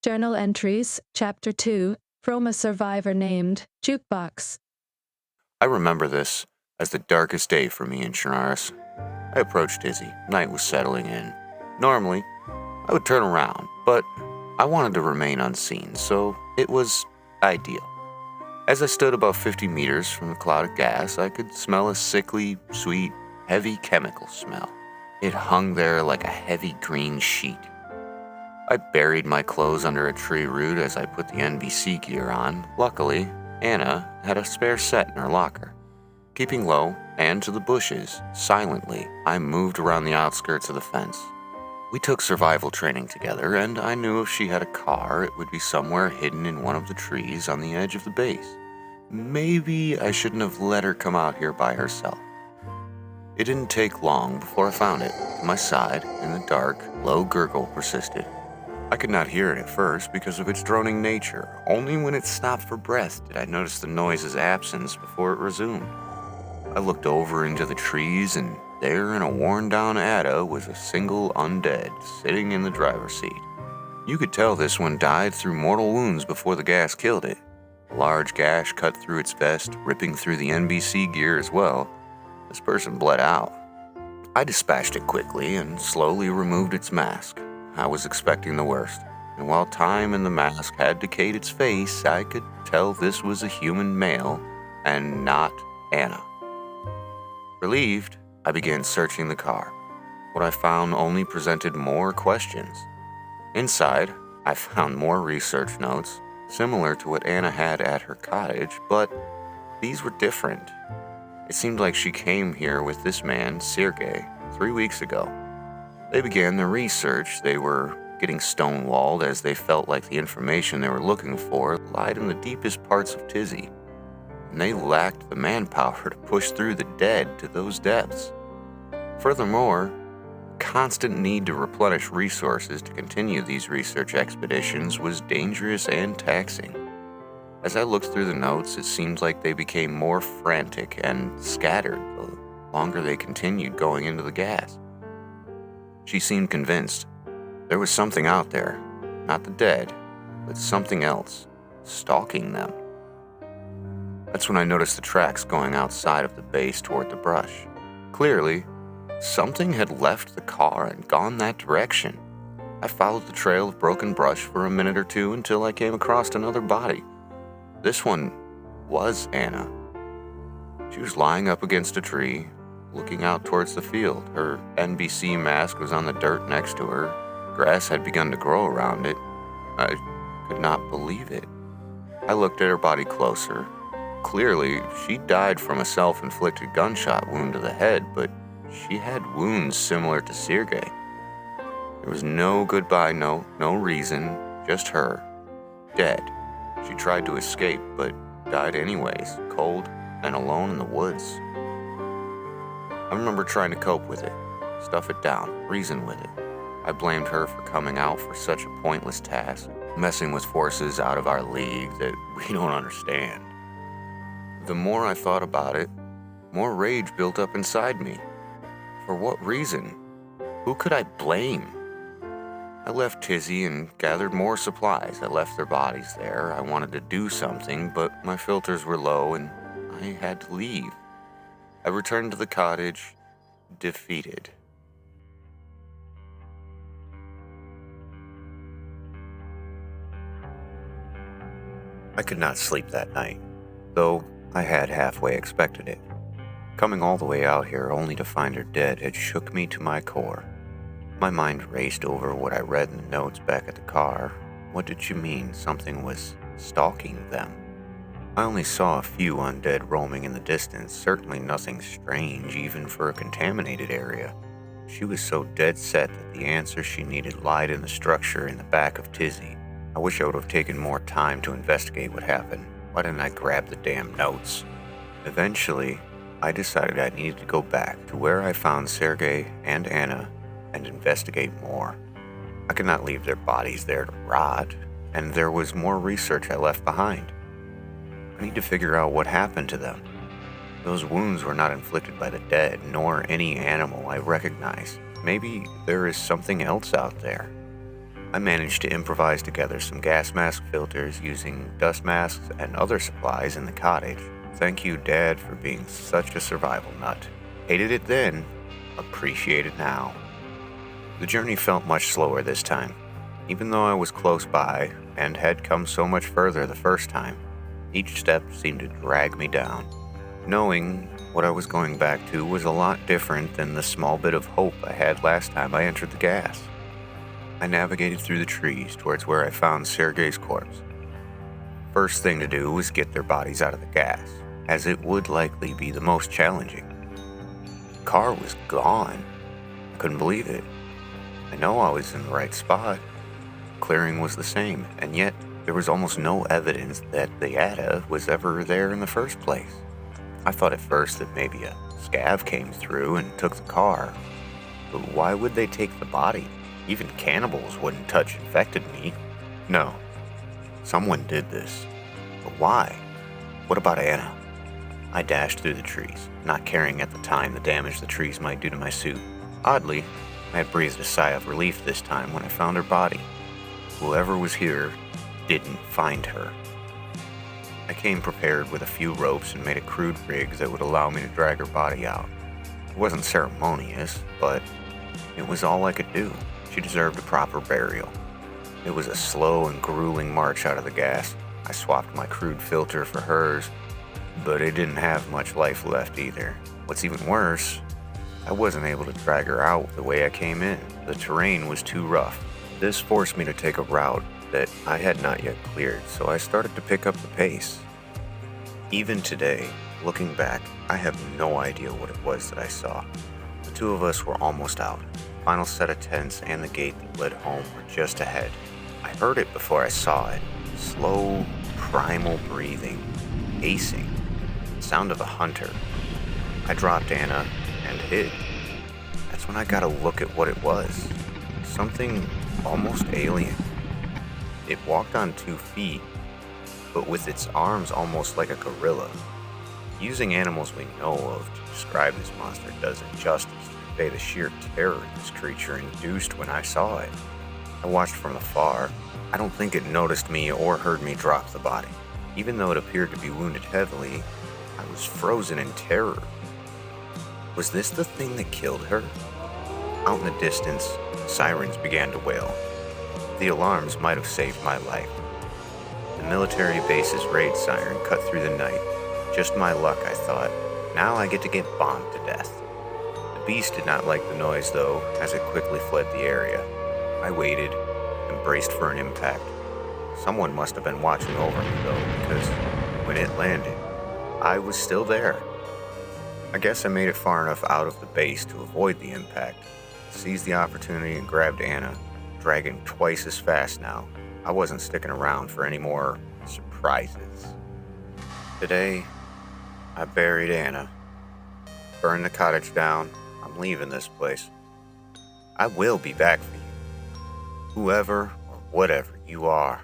Journal entries, Chapter 2, from a survivor named Jukebox. I remember this as the darkest day for me in Chernarus. I approached Izzy. Night was settling in. Normally, I would turn around, but I wanted to remain unseen, so it was ideal. As I stood about 50 meters from the cloud of gas, I could smell a sickly, sweet, heavy chemical smell. It hung there like a heavy green sheet. I buried my clothes under a tree root as I put the NBC gear on. Luckily, Anna had a spare set in her locker. Keeping low and to the bushes, silently, I moved around the outskirts of the fence. We took survival training together, and I knew if she had a car, it would be somewhere hidden in one of the trees on the edge of the base. Maybe I shouldn't have let her come out here by herself. It didn't take long before I found it. To my side, in the dark, low gurgle persisted. I could not hear it at first because of its droning nature. Only when it stopped for breath did I notice the noise's absence before it resumed. I looked over into the trees, and there in a worn-down Ada was a single undead sitting in the driver's seat. You could tell this one died through mortal wounds before the gas killed it. A large gash cut through its vest, ripping through the NBC gear as well. This person bled out. I dispatched it quickly and slowly removed its mask. I was expecting the worst, and while time and the mask had decayed its face, I could tell this was a human male and not Anna. Relieved, I began searching the car. What I found only presented more questions. Inside, I found more research notes, similar to what Anna had at her cottage, but these were different. It seemed like she came here with this man, Sergei, 3 weeks ago. They began their research. They were getting stonewalled as they felt like the information they were looking for lied in the deepest parts of Tizzy, and they lacked the manpower to push through the dead to those depths. Furthermore, constant need to replenish resources to continue these research expeditions was dangerous and taxing. As I looked through the notes, it seemed like they became more frantic and scattered the longer they continued going into the gas. She seemed convinced there was something out there, not the dead, but something else, stalking them. That's when I noticed the tracks going outside of the base toward the brush. Clearly, something had left the car and gone that direction. I followed the trail of broken brush for a minute or two until I came across another body. This one was Anna. She was lying up against a tree, looking out towards the field. Her NBC mask was on the dirt next to her. Grass had begun to grow around it. I could not believe it. I looked at her body closer. Clearly, she died from a self-inflicted gunshot wound to the head, but she had wounds similar to Sergei. There was no goodbye note, no reason, just her, dead. She tried to escape, but died anyways, cold and alone in the woods. I remember trying to cope with it, stuff it down, reason with it. I blamed her for coming out for such a pointless task, messing with forces out of our league that we don't understand. The more I thought about it, more rage built up inside me. For what reason? Who could I blame? I left Tizzy and gathered more supplies. I left their bodies there. I wanted to do something, but my filters were low and I had to leave. I returned to the cottage, defeated. I could not sleep that night, though I had halfway expected it. Coming all the way out here only to find her dead had shook me to my core. My mind raced over what I read in the notes back at the car. What did she mean something was stalking them? I only saw a few undead roaming in the distance, certainly nothing strange even for a contaminated area. She was so dead set that the answer she needed lied in the structure in the back of Tizzy. I wish I would have taken more time to investigate what happened. Why didn't I grab the damn notes? Eventually, I decided I needed to go back to where I found Sergei and Anna and investigate more. I could not leave their bodies there to rot, and there was more research I left behind. I need to figure out what happened to them. Those wounds were not inflicted by the dead, nor any animal I recognize. Maybe there is something else out there. I managed to improvise together some gas mask filters using dust masks and other supplies in the cottage. Thank you, Dad, for being such a survival nut. Hated it then, appreciate it now. The journey felt much slower this time. Even though I was close by and had come so much further the first time, each step seemed to drag me down. Knowing what I was going back to was a lot different than the small bit of hope I had last time I entered the gas. I navigated through the trees towards where I found Sergei's corpse. First thing to do was get their bodies out of the gas, as it would likely be the most challenging. The car was gone. I couldn't believe it. I know I was in the right spot. Clearing was the same, and yet there was almost no evidence that the ATA was ever there in the first place. I thought at first that maybe a scav came through and took the car, but why would they take the body? Even cannibals wouldn't touch infected meat. No, someone did this. But why? What about Anna? I dashed through the trees, not caring at the time the damage the trees might do to my suit. Oddly, I had breathed a sigh of relief this time when I found her body. Whoever was here didn't find her. I came prepared with a few ropes and made a crude rig that would allow me to drag her body out. It wasn't ceremonious, but it was all I could do. She deserved a proper burial. It was a slow and grueling march out of the gas. I swapped my crude filter for hers, but it didn't have much life left either. What's even worse, I wasn't able to drag her out the way I came in. The terrain was too rough. This forced me to take a route that I had not yet cleared, so I started to pick up the pace. Even today, looking back, I have no idea what it was that I saw. The two of us were almost out. Final set of tents and the gate that led home were just ahead. I heard it before I saw it. Slow, primal breathing, pacing, the sound of a hunter. I dropped Anna and hid. That's when I got a look at what it was. Something almost alien. It walked on 2 feet, but with its arms almost like a gorilla. Using animals we know of to describe this monster doesn't justice to convey the sheer terror this creature induced when I saw it. I watched from afar. I don't think it noticed me or heard me drop the body. Even though it appeared to be wounded heavily, I was frozen in terror. Was this the thing that killed her? Out in the distance, sirens began to wail. The alarms might have saved my life. The military base's raid siren cut through the night. Just my luck, I thought. Now I get to get bombed to death. The beast did not like the noise, though, as it quickly fled the area. I waited and braced for an impact. Someone must have been watching over me, though, because when it landed, I was still there. I guess I made it far enough out of the base to avoid the impact. Seized the opportunity and grabbed Anna, dragging twice as fast now. I wasn't sticking around for any more surprises. Today, I buried Anna, burned the cottage down. I'm leaving this place. I will be back for you. Whoever or whatever you are.